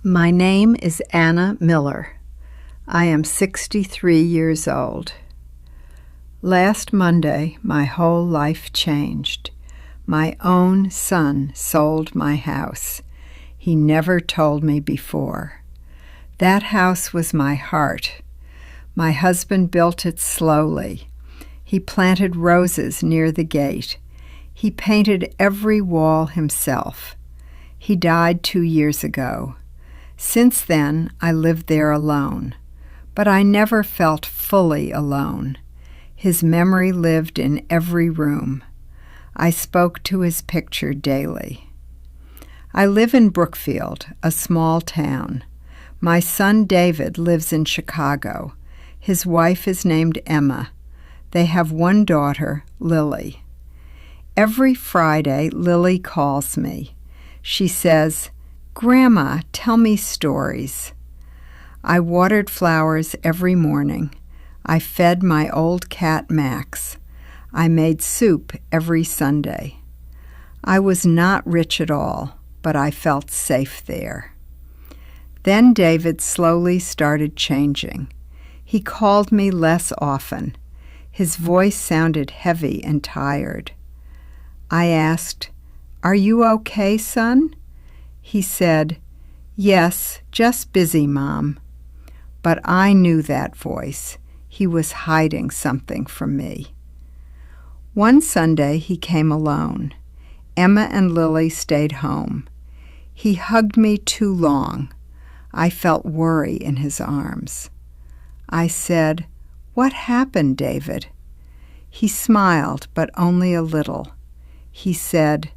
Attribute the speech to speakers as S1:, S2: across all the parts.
S1: My name is Anna Miller. I am 63 years old. Last Monday, my whole life changed. My own son sold my house. He never told me before. That house was my heart. My husband built it slowly. He planted roses near the gate. He painted every wall himself. He died 2 years ago. Since then, I lived there alone, but I never felt fully alone. His memory lived in every room. I spoke to his picture daily. I live in Brookfield, a small town. My son David lives in Chicago. His wife is named Emma. They have one daughter, Lily. Every Friday, Lily calls me. She says, "Grandma, tell me stories." I watered flowers every morning. I fed my old cat Max. I made soup every Sunday. I was not rich at all, but I felt safe there. Then David slowly started changing. He called me less often. His voice sounded heavy and tired. I asked, "Are you okay, son?" He said, "Yes, just busy, Mom." But I knew that voice. He was hiding something from me. One Sunday he came alone. Emma and Lily stayed home. He hugged me too long. I felt worry in his arms. I said, "What happened, David?" He smiled, but only a little. He said,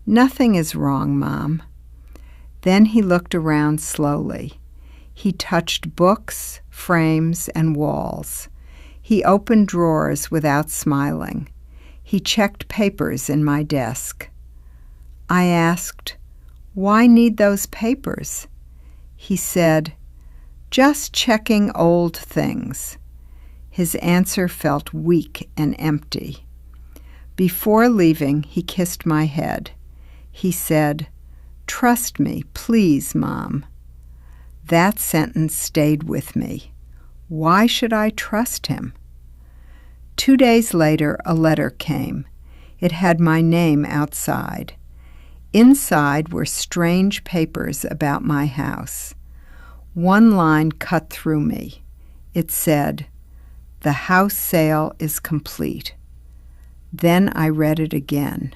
S1: "Nothing is wrong, Mom." Then he looked around slowly. He touched books, frames, and walls. He opened drawers without smiling. He checked papers in my desk. I asked, "Why need those papers?" He said, "Just checking old things." His answer felt weak and empty. Before leaving, he kissed my head. He said, "Trust me, please, Mom." That sentence stayed with me. Why should I trust him? 2 days later, a letter came. It had my name outside. Inside were strange papers about my house. One line cut through me. It said, "The house sale is complete." Then I read it again.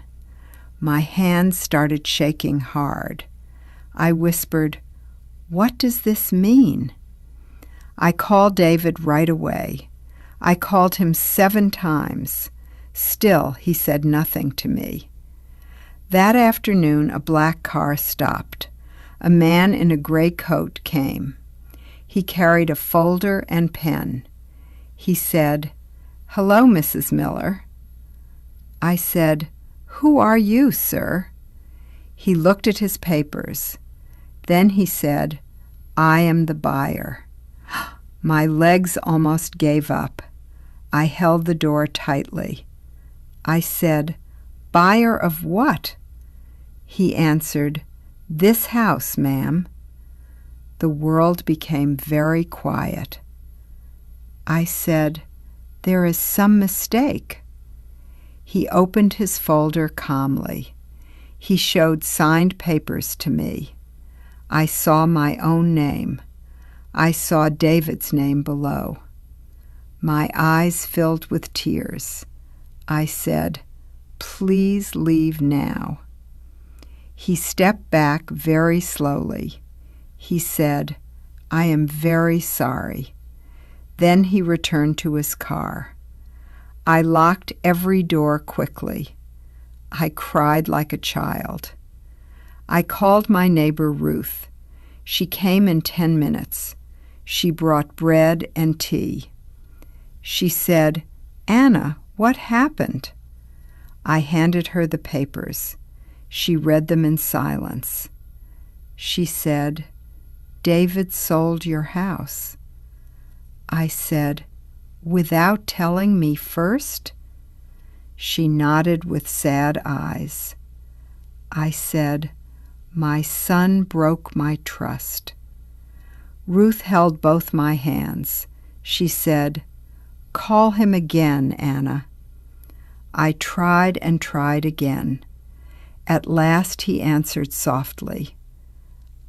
S1: My hands started shaking hard. I whispered, "What does this mean?" I called David right away. I called him 7 times. Still, he said nothing to me. That afternoon, a black car stopped. A man in a gray coat came. He carried a folder and pen. He said, "Hello, Mrs. Miller." I said, "Who are you, sir?" He looked at his papers. Then he said, "I am the buyer." My legs almost gave up. I held the door tightly. I said, "Buyer of what?" He answered, "This house, ma'am." The world became very quiet. I said, "There is some mistake." He opened his folder calmly. He showed signed papers to me. I saw my own name. I saw David's name below. My eyes filled with tears. I said, "Please leave now." He stepped back very slowly. He said, "I am very sorry." Then he returned to his car. I locked every door quickly. I cried like a child. I called my neighbor Ruth. She came in 10 minutes. She brought bread and tea. She said, "Anna, what happened?" I handed her the papers. She read them in silence. She said, "David sold your house." I said, "Without telling me first?" She nodded with sad eyes. I said, My son broke my trust. Ruth held both my hands. She said, "Call him again, Anna." I tried and tried again. At last he answered softly.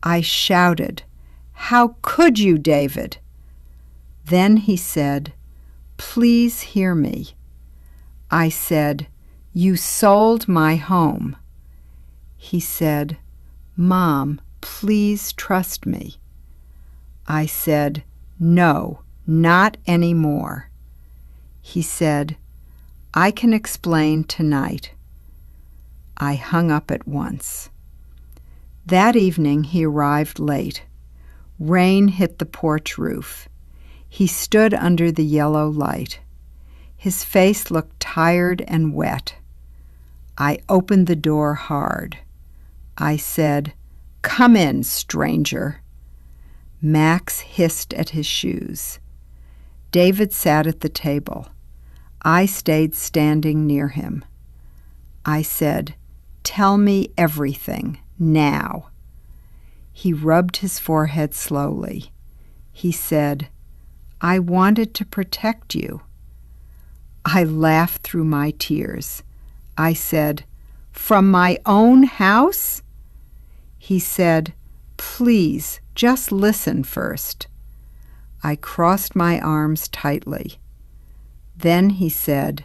S1: I shouted, "How could you, David?" Then he said, "Please hear me." I said, "You sold my home." He said, "Mom, please trust me." I said, "No, not anymore." He said, "I can explain tonight." I hung up at once. That evening he arrived late. Rain hit the porch roof. He stood under the yellow light. His face looked tired and wet. I opened the door hard. I said, "Come in, stranger." Max hissed at his shoes. David sat at the table. I stayed standing near him. I said, "Tell me everything, now." He rubbed his forehead slowly. He said, "I wanted to protect you." I laughed through my tears. I said, "From my own house?" He said, "Please, just listen first." I crossed my arms tightly. Then he said,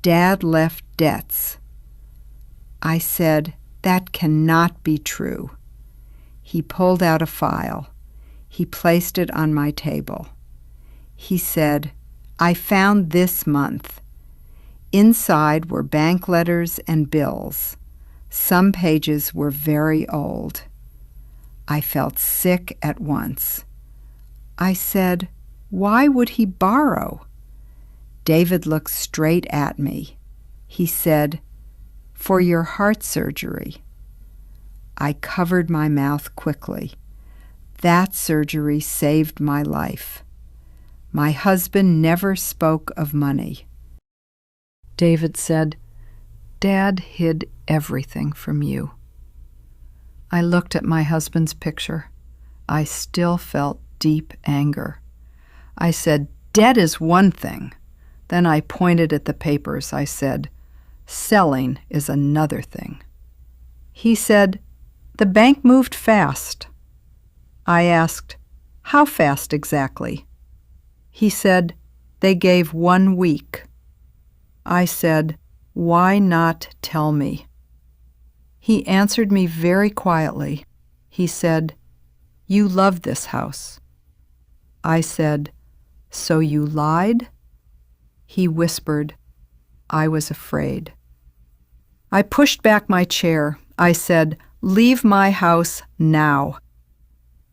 S1: "Dad left debts." I said, "That cannot be true." He pulled out a file. He placed it on my table. He said, "I found this month." Inside were bank letters and bills. Some pages were very old. I felt sick at once. I said, "Why would he borrow?" David looked straight at me. He said, "For your heart surgery." I covered my mouth quickly. That surgery saved my life. My husband never spoke of money. David said, "Dad hid everything from you." I looked at my husband's picture. I still felt deep anger. I said, "Debt is one thing." Then I pointed at the papers. I said, "Selling is another thing." He said, "The bank moved fast." I asked, "How fast exactly?" He said, "They gave 1 week." I said, "Why not tell me?" He answered me very quietly. He said, "You love this house." I said, "So you lied?" He whispered, "I was afraid." I pushed back my chair. I said, "Leave my house now."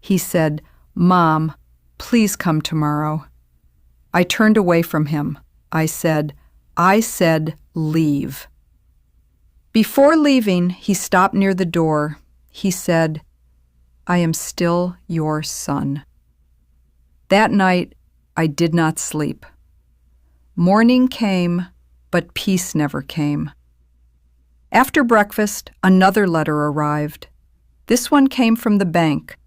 S1: He said, "Mom, please come tomorrow." I turned away from him. I said, "Leave." Before leaving, he stopped near the door. He said, "I am still your son." That night, I did not sleep. Morning came, but peace never came. After breakfast, another letter arrived. This one came from the bank.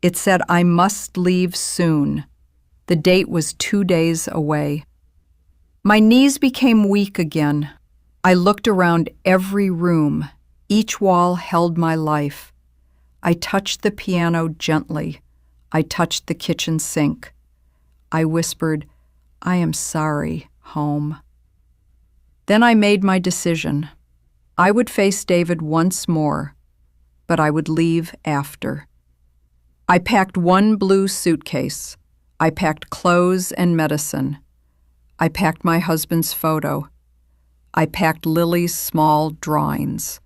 S1: It said I must leave soon. The date was 2 days away. My knees became weak again. I looked around every room. Each wall held my life. I touched the piano gently. I touched the kitchen sink. I whispered, "I am sorry, home." Then I made my decision. I would face David once more, but I would leave after. I packed 1 blue suitcase. I packed clothes and medicine. I packed my husband's photo. I packed Lily's small drawings.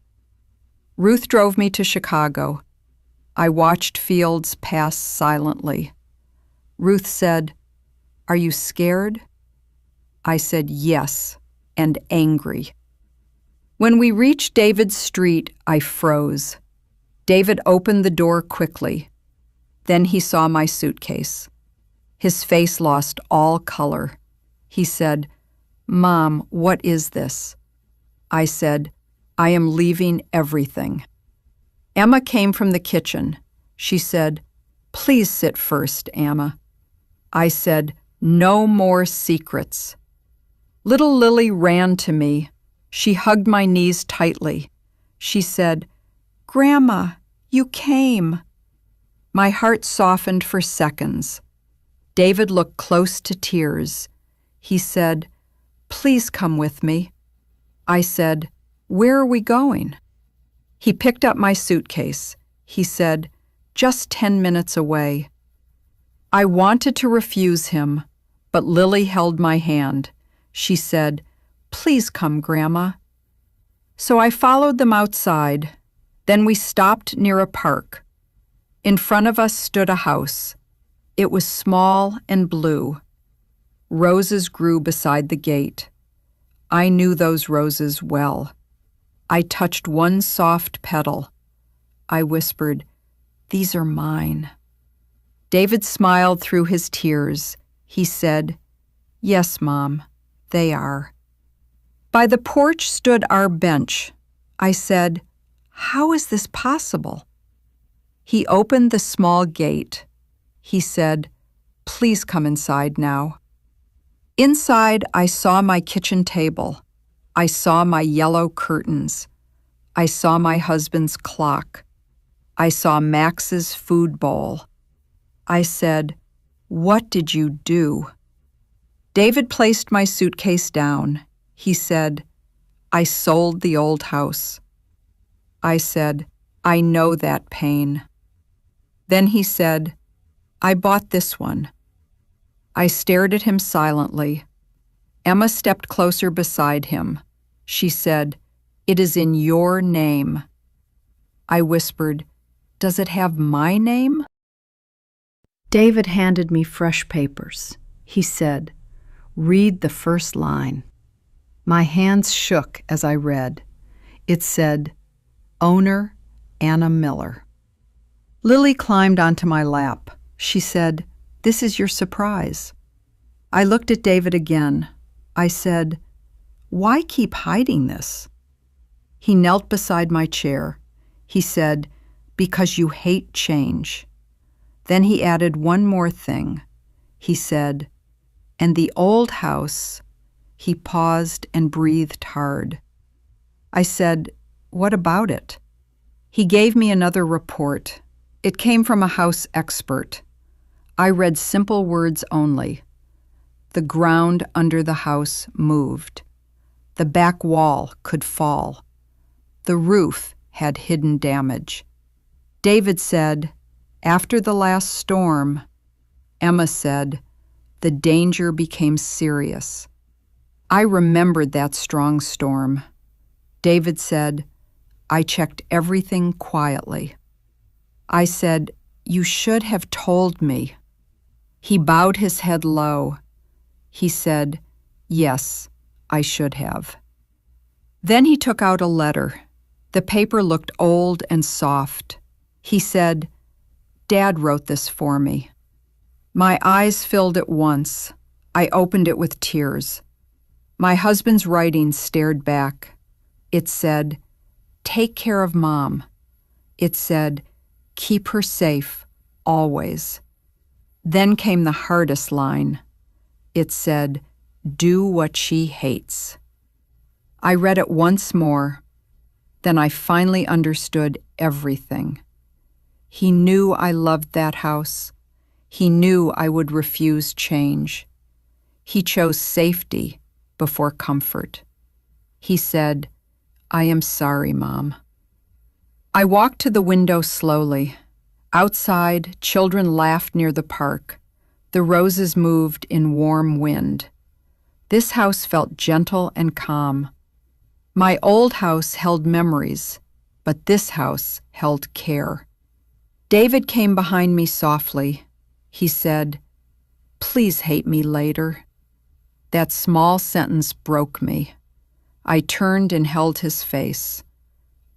S1: Ruth drove me to Chicago. I watched fields pass silently. Ruth said, "Are you scared?" I said yes, and angry. When we reached David's street, I froze. David opened the door quickly. Then he saw my suitcase. His face lost all color. He said, "Mom, what is this?" I said, "I am leaving everything."
S2: Emma came from the kitchen. She said, "Please sit first, Emma." I said, "No more secrets." Little Lily ran to me. She hugged my knees tightly. She said, "Grandma, you came." My heart softened for seconds. David looked close to tears. He said, "Please come with me." I said, "Where are we going?" He picked up my suitcase. He said, "Just 10 minutes away." I wanted to refuse him, but Lily held my hand. She said, "Please come, Grandma." So I followed them outside. Then we stopped near a park. In front of us stood a house. It was small and blue. Roses grew beside the gate. I knew those roses well. I touched one soft petal. I whispered, "These are mine." David smiled through his tears. He said, "Yes, Mom, they are." By the porch stood our bench. I said, "How is this possible?" He opened the small gate. He said, "Please come inside now." Inside, I saw my kitchen table. I saw my yellow curtains. I saw my husband's clock. I saw Max's food bowl. I said, "What did you do?" David placed my suitcase down. He said, "I sold the old house." I said, "I know that pain." Then he said, "I bought this one." I stared at him silently. Emma stepped closer beside him. She said, "It is in your name." I whispered, "Does it have my name?"
S1: David handed me fresh papers. He said, "Read the first line." My hands shook as I read. It said, "Owner, Anna Miller." Lily climbed onto my lap. She said, "This is your surprise." I looked at David again. I said, "Why keep hiding this?" He knelt beside my chair. He said, "Because you hate change." Then he added one more thing. He said, "And the old house." He paused and breathed hard. I said, "What about it?" He gave me another report. It came from a house expert. I read simple words only. The ground under the house moved. The back wall could fall. The roof had hidden damage. David said, "After the last storm," Emma said, "the danger became serious." I remembered that strong storm. David said, "I checked everything quietly." I said, "You should have told me." He bowed his head low. He said, "Yes, I should have." Then he took out a letter. The paper looked old and soft. He said, "Dad wrote this for me." My eyes filled at once. I opened it with tears. My husband's writing stared back. It said, "Take care of Mom." It said, "Keep her safe, always." Then came the hardest line. It said, "Do what she hates." I read it once more. Then I finally understood everything. He knew I loved that house. He knew I would refuse change. He chose safety before comfort. He said, "I am sorry, Mom." I walked to the window slowly. Outside, children laughed near the park. The roses moved in warm wind. This house felt gentle and calm. My old house held memories, but this house held care. David came behind me softly. He said, "Please hate me later." That small sentence broke me. I turned and held his face.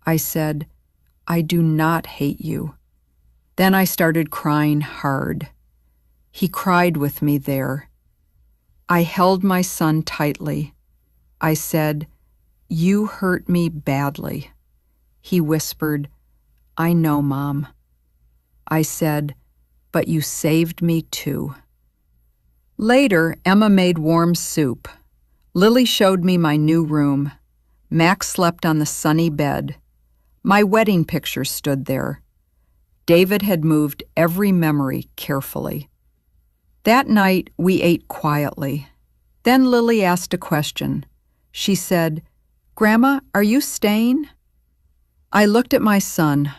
S1: I said, "I do not hate you." Then I started crying hard. He cried with me there. I held my son tightly. I said, "You hurt me badly." He whispered,
S2: I know, Mom. I said, but you saved me too. Later, Emma made warm soup. Lily showed me my new room. Max slept on the sunny bed. My wedding picture stood there. David had moved every memory carefully. That night, we ate quietly. Then Lily asked a question. She said, "Grandma, are you staying?" I looked at my son.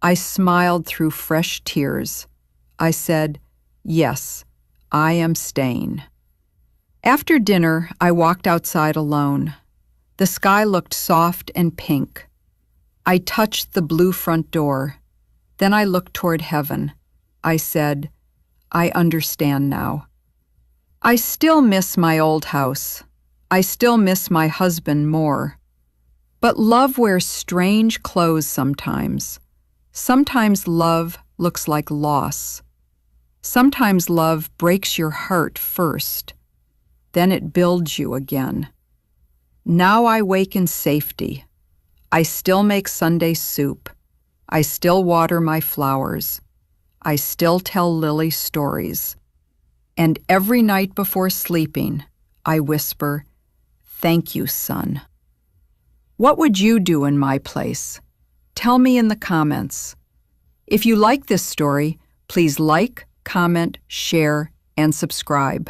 S2: I smiled through fresh tears. I said, "Yes, I am staying." After dinner, I walked outside alone. The sky looked soft and pink. I touched the blue front door. Then I looked toward heaven. I said, "I understand now." I still miss my old house. I still miss my husband more. But love wears strange clothes sometimes. Sometimes love looks like loss. Sometimes love breaks your heart first. Then it builds you again. Now I wake in safety. I still make Sunday soup. I still water my flowers. I still tell Lily stories. And every night before sleeping, I whisper, "Thank you, son." What would you do in my place? Tell me in the comments. If you like this story, please like, comment, share, and subscribe.